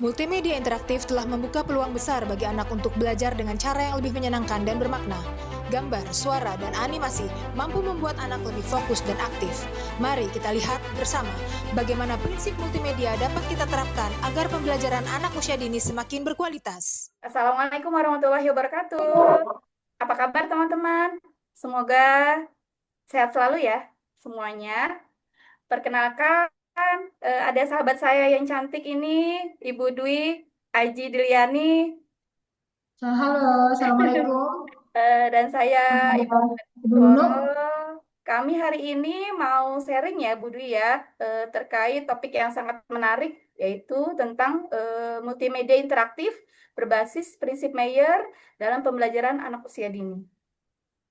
Multimedia interaktif telah membuka peluang besar bagi anak untuk belajar dengan cara yang lebih menyenangkan dan bermakna. Gambar, suara, dan animasi mampu membuat anak lebih fokus dan aktif. Mari kita lihat bersama bagaimana prinsip multimedia dapat kita terapkan agar pembelajaran anak usia dini semakin berkualitas. Assalamualaikum warahmatullahi wabarakatuh. Apa kabar teman-teman? Semoga sehat selalu ya semuanya. Perkenalkan, ada sahabat saya yang cantik ini, Ibu Dwi Aji Diliani, Halo, Assalamualaikum. dan saya Ibu Ibu Toro. Nunuk. Kami hari ini mau sharing ya Bu Dwi ya, terkait topik yang sangat menarik, yaitu tentang multimedia interaktif berbasis prinsip Mayer dalam pembelajaran anak usia dini.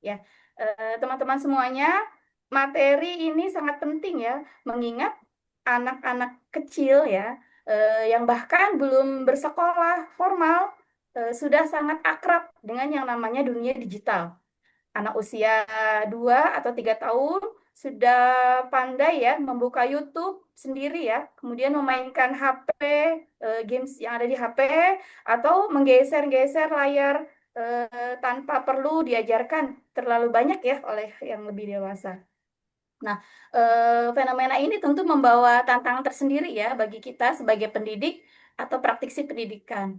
Ya, teman-teman semuanya, materi ini sangat penting ya, mengingat anak-anak kecil ya, yang bahkan belum bersekolah formal, sudah sangat akrab dengan yang namanya dunia digital. Anak usia 2 atau 3 tahun sudah pandai ya membuka YouTube sendiri ya, kemudian memainkan HP, games yang ada di HP, atau menggeser-geser layar tanpa perlu diajarkan terlalu banyak ya oleh yang lebih dewasa. Nah, fenomena ini tentu membawa tantangan tersendiri ya bagi kita sebagai pendidik atau praktisi pendidikan.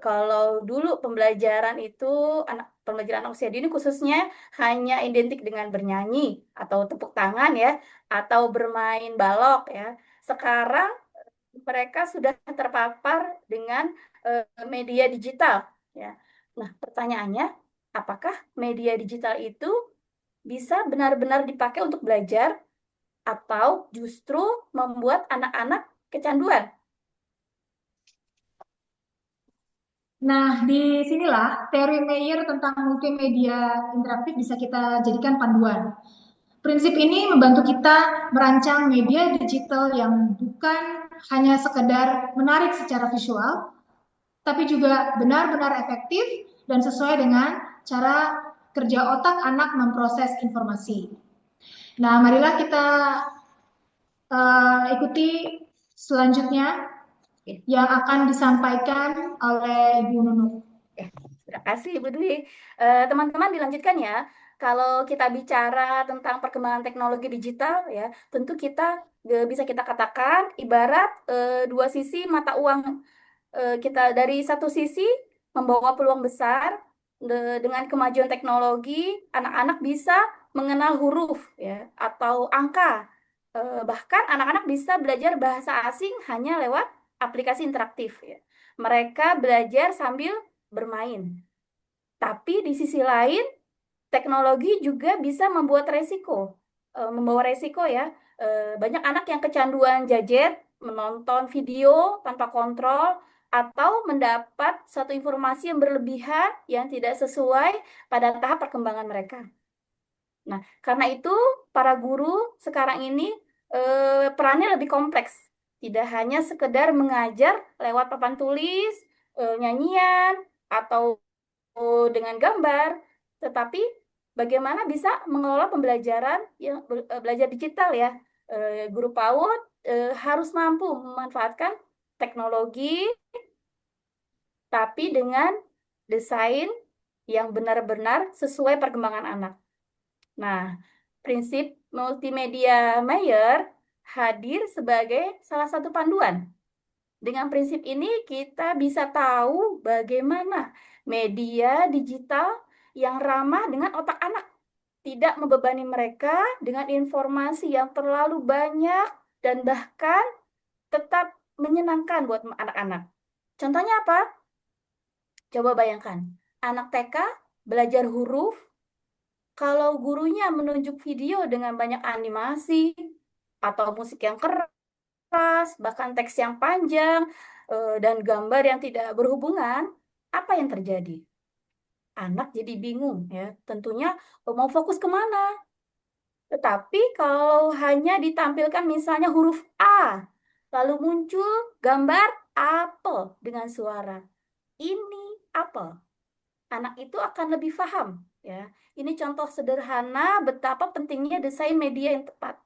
Kalau dulu pembelajaran itu, pembelajaran anak usia dini khususnya hanya identik dengan bernyanyi atau tepuk tangan ya, atau bermain balok ya. Sekarang mereka sudah terpapar dengan media digital ya. Nah, pertanyaannya, apakah media digital itu bisa benar-benar dipakai untuk belajar atau justru membuat anak-anak kecanduan? Nah, di sinilah teori Mayer tentang multimedia interaktif bisa kita jadikan panduan. Prinsip ini membantu kita merancang media digital yang bukan hanya sekedar menarik secara visual, tapi juga benar-benar efektif dan sesuai dengan cara kerja otak anak memproses informasi. Nah, marilah kita ikuti selanjutnya Oke. yang akan disampaikan oleh Ibu Nunuk. Terima kasih, Bu Dwi. Teman-teman dilanjutkan ya. Kalau kita bicara tentang perkembangan teknologi digital ya, tentu kita bisa kita katakan ibarat dua sisi mata uang. Kita dari satu sisi membawa peluang besar dengan kemajuan teknologi, anak-anak bisa mengenal huruf ya atau angka. Bahkan anak-anak bisa belajar bahasa asing hanya lewat aplikasi interaktif ya. Mereka belajar sambil bermain. Tapi di sisi lain, teknologi juga bisa membawa resiko ya. Banyak anak yang kecanduan gadget, menonton video tanpa kontrol, atau mendapat satu informasi yang berlebihan yang tidak sesuai pada tahap perkembangan mereka. Nah, karena itu para guru sekarang ini perannya lebih kompleks. Tidak hanya sekedar mengajar lewat papan tulis, nyanyian, atau dengan gambar, tetapi bagaimana bisa mengelola pembelajaran yang belajar digital ya. Guru PAUD harus mampu memanfaatkan teknologi, tapi dengan desain yang benar-benar sesuai perkembangan anak. Nah, prinsip multimedia Mayer hadir sebagai salah satu panduan. Dengan prinsip ini kita bisa tahu bagaimana media digital yang ramah dengan otak anak, tidak membebani mereka dengan informasi yang terlalu banyak dan bahkan tetap menyenangkan buat anak-anak. Contohnya apa? Coba bayangkan, anak TK belajar huruf, kalau gurunya menunjuk video dengan banyak animasi atau musik yang keras, bahkan teks yang panjang, dan gambar yang tidak berhubungan, apa yang terjadi? Anak jadi bingung ya, tentunya mau fokus kemana. Tetapi kalau hanya ditampilkan misalnya huruf A, lalu muncul gambar apel dengan suara. Ini apel. Anak itu akan lebih paham ya. Ini contoh sederhana betapa pentingnya desain media yang tepat.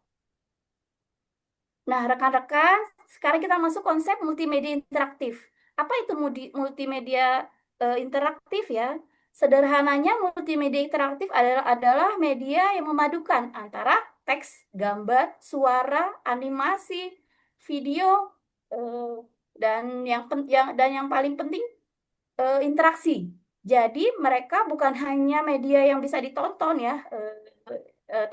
Nah, rekan-rekan, sekarang kita masuk konsep multimedia interaktif. Apa itu multimedia interaktif ya? Sederhananya, multimedia interaktif adalah media yang memadukan antara teks, gambar, suara, animasi, video, eh, dan yang paling penting interaksi. Jadi mereka bukan hanya media yang bisa ditonton ya,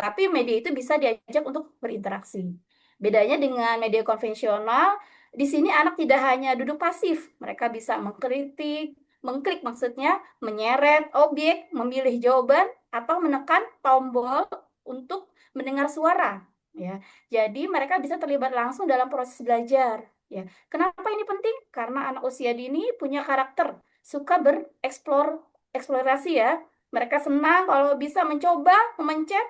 tapi media itu bisa diajak untuk berinteraksi. Bedanya dengan media konvensional, di sini anak tidak hanya duduk pasif, mereka bisa mengkritik, mengklik maksudnya, menyeret objek, memilih jawaban, atau menekan tombol untuk mendengar suara. Ya, jadi mereka bisa terlibat langsung dalam proses belajar. Ya, kenapa ini penting? Karena anak usia dini punya karakter suka eksplorasi ya. Mereka senang kalau bisa mencoba, memencet,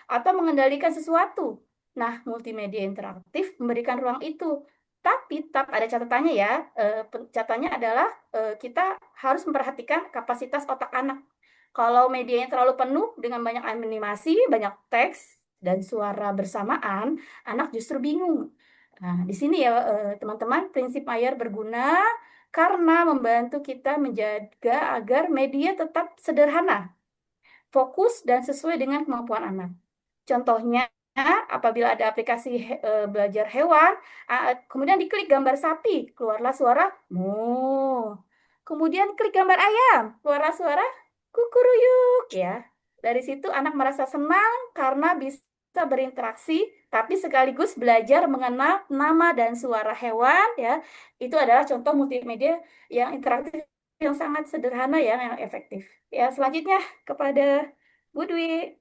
atau mengendalikan sesuatu. Nah, multimedia interaktif memberikan ruang itu. Tapi tetap ada catatannya ya. Catatannya adalah kita harus memperhatikan kapasitas otak anak. Kalau medianya terlalu penuh dengan banyak animasi, banyak teks, dan suara bersamaan, anak justru bingung. Nah, di sini ya teman-teman, prinsip Mayer berguna karena membantu kita menjaga agar media tetap sederhana, fokus, dan sesuai dengan kemampuan anak. Contohnya, apabila ada aplikasi belajar hewan, kemudian diklik gambar sapi, keluarlah suara moo. Kemudian klik gambar ayam, keluarlah suara kukuruyuk ya. Dari situ anak merasa senang karena bisa berinteraksi, tapi sekaligus belajar mengenal nama dan suara hewan ya. Itu adalah contoh multimedia yang interaktif yang sangat sederhana ya, yang efektif. Ya, selanjutnya kepada Bu Dwi.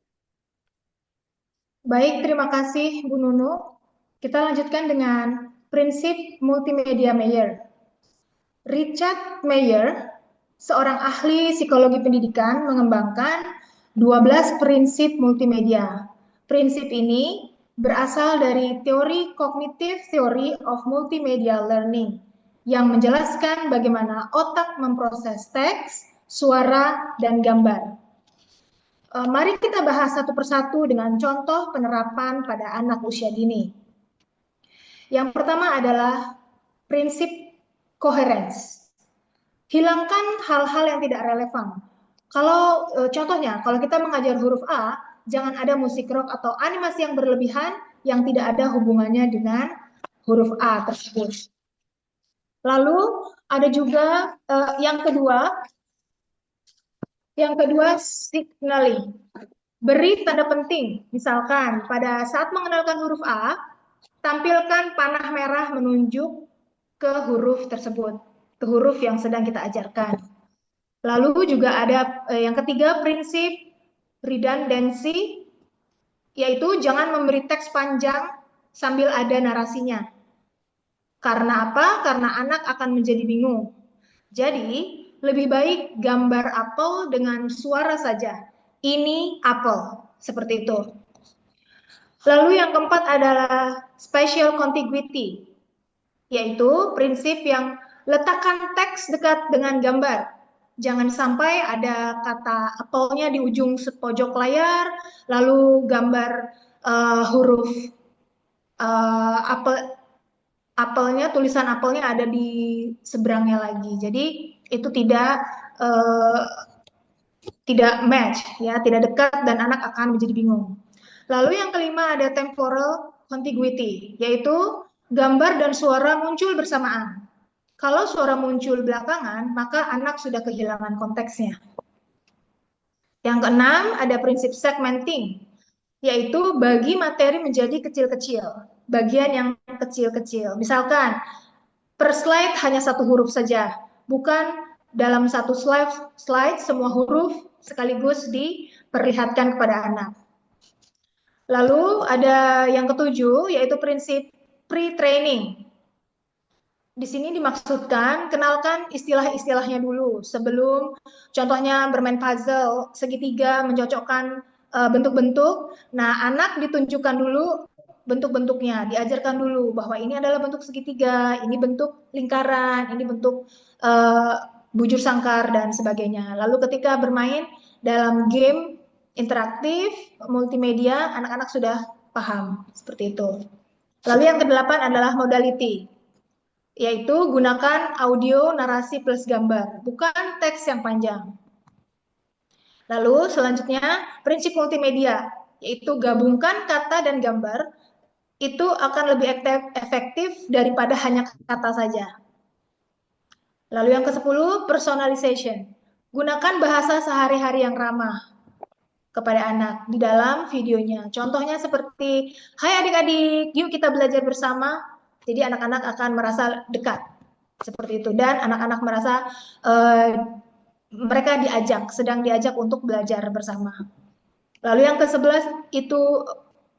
Baik, terima kasih Bu Nunu. Kita lanjutkan dengan prinsip multimedia Mayer. Richard Mayer, seorang ahli psikologi pendidikan, mengembangkan 12 prinsip multimedia. Prinsip ini berasal dari teori Cognitive Theory of Multimedia Learning yang menjelaskan bagaimana otak memproses teks, suara, dan gambar. Mari kita bahas satu persatu dengan contoh penerapan pada anak usia dini. Yang pertama adalah prinsip coherence. Hilangkan hal-hal yang tidak relevan. Kalau contohnya, kalau kita mengajar huruf A, jangan ada musik rock atau animasi yang berlebihan yang tidak ada hubungannya dengan huruf A tersebut. Lalu ada juga yang kedua signaling. Beri tanda penting, misalkan pada saat mengenalkan huruf A, tampilkan panah merah menunjuk ke huruf tersebut, ke huruf yang sedang kita ajarkan. Lalu juga ada yang ketiga, prinsip redundancy, yaitu jangan memberi teks panjang sambil ada narasinya. Karena apa? Karena anak akan menjadi bingung. Jadi, lebih baik gambar apel dengan suara saja. Ini apel, seperti itu. Lalu yang keempat adalah spatial contiguity, yaitu prinsip yang letakkan teks dekat dengan gambar. Jangan sampai ada kata apelnya di ujung pojok layar, lalu gambar huruf apelnya, tulisan apelnya ada di seberangnya lagi. Jadi itu uh, tidak match, ya, tidak dekat dan anak akan menjadi bingung. Lalu yang kelima ada temporal contiguity, yaitu gambar dan suara muncul bersamaan. Kalau suara muncul belakangan, maka anak sudah kehilangan konteksnya. Yang keenam ada prinsip segmenting, yaitu bagi materi menjadi kecil-kecil, bagian yang kecil-kecil. Misalkan per slide hanya satu huruf saja, bukan dalam satu slide semua huruf sekaligus diperlihatkan kepada anak. Lalu ada yang ketujuh, yaitu prinsip pre-training. Di sini dimaksudkan kenalkan istilah-istilahnya dulu sebelum, contohnya bermain puzzle segitiga mencocokkan bentuk-bentuk. Nah, anak ditunjukkan dulu bentuk-bentuknya, diajarkan dulu bahwa ini adalah bentuk segitiga, ini bentuk lingkaran, ini bentuk bujur sangkar dan sebagainya. Lalu ketika bermain dalam game interaktif multimedia, anak-anak sudah paham seperti itu. Lalu yang kedelapan adalah modality, yaitu gunakan audio, narasi plus gambar, bukan teks yang panjang. Lalu selanjutnya prinsip multimedia, yaitu gabungkan kata dan gambar, itu akan lebih efektif daripada hanya kata saja. Lalu yang ke-10, personalization. Gunakan bahasa sehari-hari yang ramah kepada anak di dalam videonya. Contohnya seperti, hai adik-adik, yuk kita belajar bersama. Jadi anak-anak akan merasa dekat. Seperti itu. Dan anak-anak merasa mereka sedang diajak untuk belajar bersama. Lalu yang ke-11 itu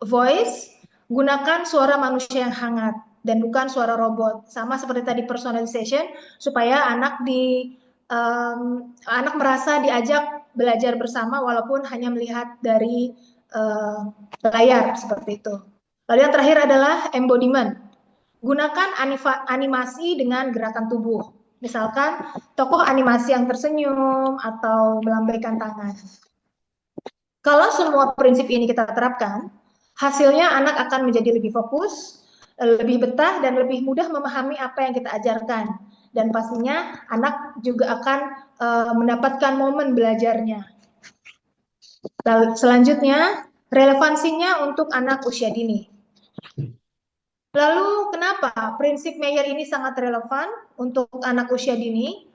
voice, gunakan suara manusia yang hangat dan bukan suara robot. Sama seperti tadi personalization, supaya anak merasa diajak belajar bersama walaupun hanya melihat dari layar seperti itu. Lalu yang terakhir adalah embodiment. Gunakan animasi dengan gerakan tubuh. Misalkan tokoh animasi yang tersenyum atau melambaikan tangan. Kalau semua prinsip ini kita terapkan, hasilnya anak akan menjadi lebih fokus, lebih betah, dan lebih mudah memahami apa yang kita ajarkan. Dan pastinya anak juga akan mendapatkan momen belajarnya. Lalu selanjutnya, relevansinya untuk anak usia dini. Lalu kenapa prinsip Meyer ini sangat relevan untuk anak usia dini?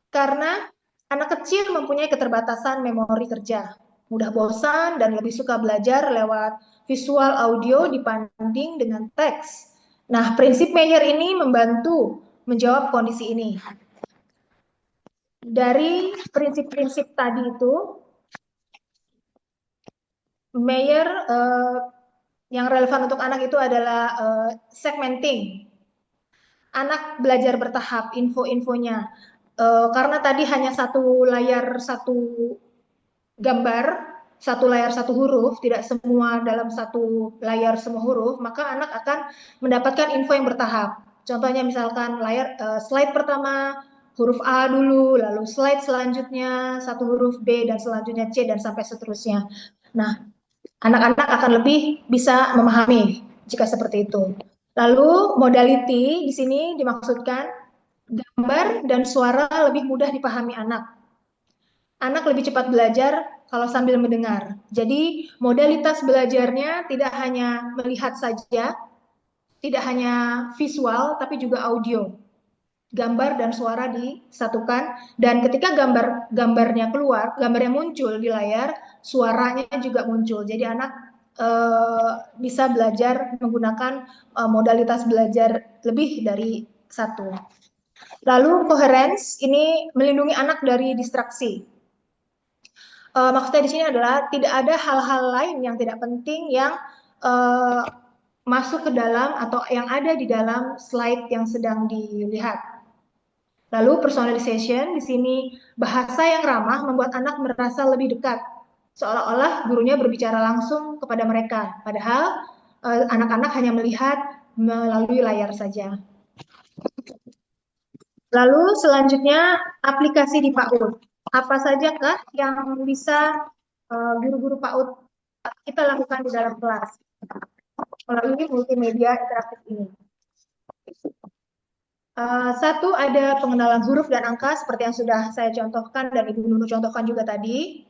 Karena anak kecil mempunyai keterbatasan memori kerja, mudah bosan dan lebih suka belajar lewat visual audio dibanding dengan teks. Nah, prinsip Meyer ini membantu menjawab kondisi ini. Dari prinsip-prinsip tadi itu, Meyer yang relevan untuk anak itu adalah segmenting. Anak belajar bertahap info-infonya. Karena tadi hanya satu layar satu gambar, satu layar satu huruf, tidak semua dalam satu layar semua huruf, maka anak akan mendapatkan info yang bertahap. Contohnya misalkan slide pertama huruf A dulu, lalu slide selanjutnya satu huruf B dan selanjutnya C dan sampai seterusnya. Nah, anak-anak akan lebih bisa memahami jika seperti itu. Lalu modality di sini dimaksudkan gambar dan suara lebih mudah dipahami anak. Anak lebih cepat belajar kalau sambil mendengar. Jadi modalitas belajarnya tidak hanya melihat saja, tidak hanya visual, tapi juga audio. Gambar dan suara disatukan, dan ketika gambarnya keluar, gambarnya muncul di layar, suaranya juga muncul. Jadi anak bisa belajar menggunakan modalitas belajar lebih dari satu. Lalu coherence ini melindungi anak dari distraksi. Maksudnya di sini adalah tidak ada hal-hal lain yang tidak penting yang masuk ke dalam atau yang ada di dalam slide yang sedang dilihat. Lalu personalization, di sini bahasa yang ramah membuat anak merasa lebih dekat, seolah-olah gurunya berbicara langsung kepada mereka, padahal anak-anak hanya melihat melalui layar saja. Lalu selanjutnya aplikasi di PAUD. Apa sajakah yang bisa guru-guru PAUD kita lakukan di dalam kelas melalui multimedia interaktif ini? Satu, ada pengenalan huruf dan angka seperti yang sudah saya contohkan dan Ibu Nunu contohkan juga tadi.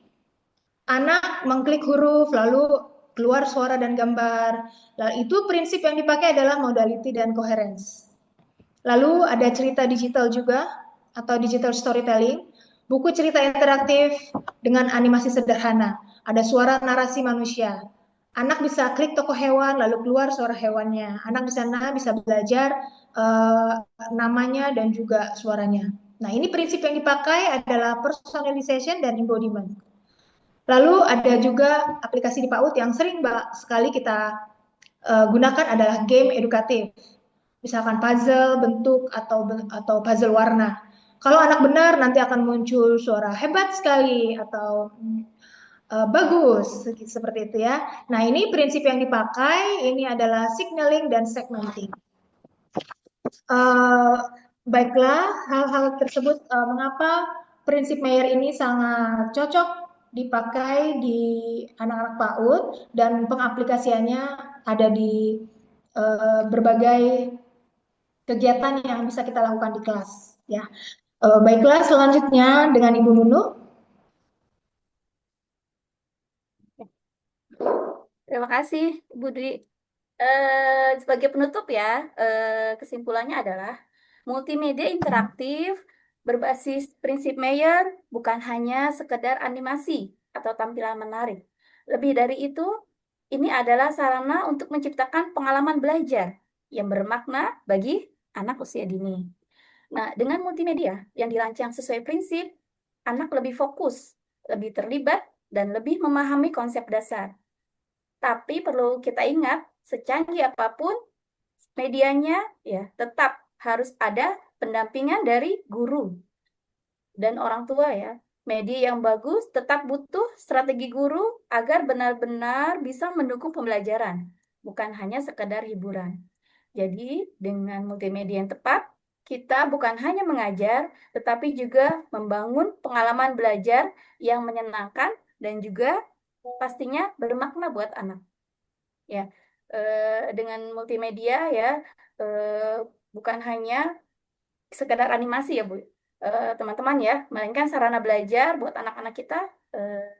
Anak mengklik huruf lalu keluar suara dan gambar. Lalu itu prinsip yang dipakai adalah modality dan coherence. Lalu ada cerita digital juga atau digital storytelling. Buku cerita interaktif dengan animasi sederhana. Ada suara narasi manusia. Anak bisa klik tokoh hewan lalu keluar suara hewannya. Anak di sana bisa belajar namanya dan juga suaranya. Nah, ini prinsip yang dipakai adalah personalization dan embodiment. Lalu ada juga aplikasi di PAUD yang sering sekali kita gunakan adalah game edukatif. Misalkan puzzle bentuk atau puzzle warna. Kalau anak benar nanti akan muncul suara hebat sekali atau bagus seperti itu ya. Nah, ini prinsip yang dipakai ini adalah signaling dan segmenting. Baiklah, hal-hal tersebut mengapa prinsip Meyer ini sangat cocok dipakai di anak-anak PAUD dan pengaplikasiannya ada di berbagai kegiatan yang bisa kita lakukan di kelas. Ya, baiklah selanjutnya dengan Ibu Nunu. Terima kasih, Bu Dwi. Sebagai penutup ya, kesimpulannya adalah multimedia interaktif berbasis prinsip Mayer bukan hanya sekedar animasi atau tampilan menarik. Lebih dari itu, ini adalah sarana untuk menciptakan pengalaman belajar yang bermakna bagi anak usia dini. Nah, dengan multimedia yang dirancang sesuai prinsip, anak lebih fokus, lebih terlibat, dan lebih memahami konsep dasar. Tapi perlu kita ingat, secanggih apapun medianya, ya tetap harus ada pendampingan dari guru dan orang tua ya. Media yang bagus tetap butuh strategi guru agar benar-benar bisa mendukung pembelajaran, bukan hanya sekedar hiburan. Jadi, dengan multimedia yang tepat, kita bukan hanya mengajar, tetapi juga membangun pengalaman belajar yang menyenangkan dan juga pastinya bermakna buat anak. Ya, dengan multimedia ya, eh, bukan hanya sekedar animasi ya Bu, teman-teman ya, melainkan sarana belajar buat anak-anak kita. eh,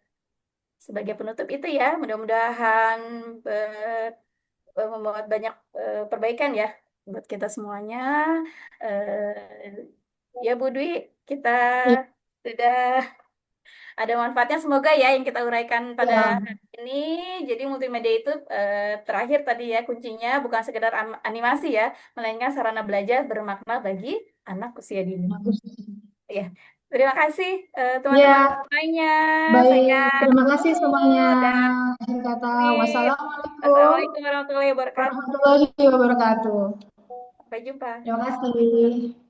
Sebagai penutup itu ya, mudah-mudahan membuat banyak perbaikan ya buat kita semuanya. Ya Bu Dwi, kita sudah ada manfaatnya semoga ya yang kita uraikan pada Ya, hari ini. Jadi multimedia itu terakhir tadi ya kuncinya bukan sekedar animasi ya, melainkan sarana belajar bermakna bagi anak usia dini. bagus. Ya, terima kasih teman-teman Ya, lainnya. Saya baik. Terima kasih tutup semuanya. dan Akhir kata, Wid. wassalamualaikum Assalamualaikum warahmatullahi wabarakatuh. warahmatullahi wabarakatuh. Sampai jumpa. Terima kasih.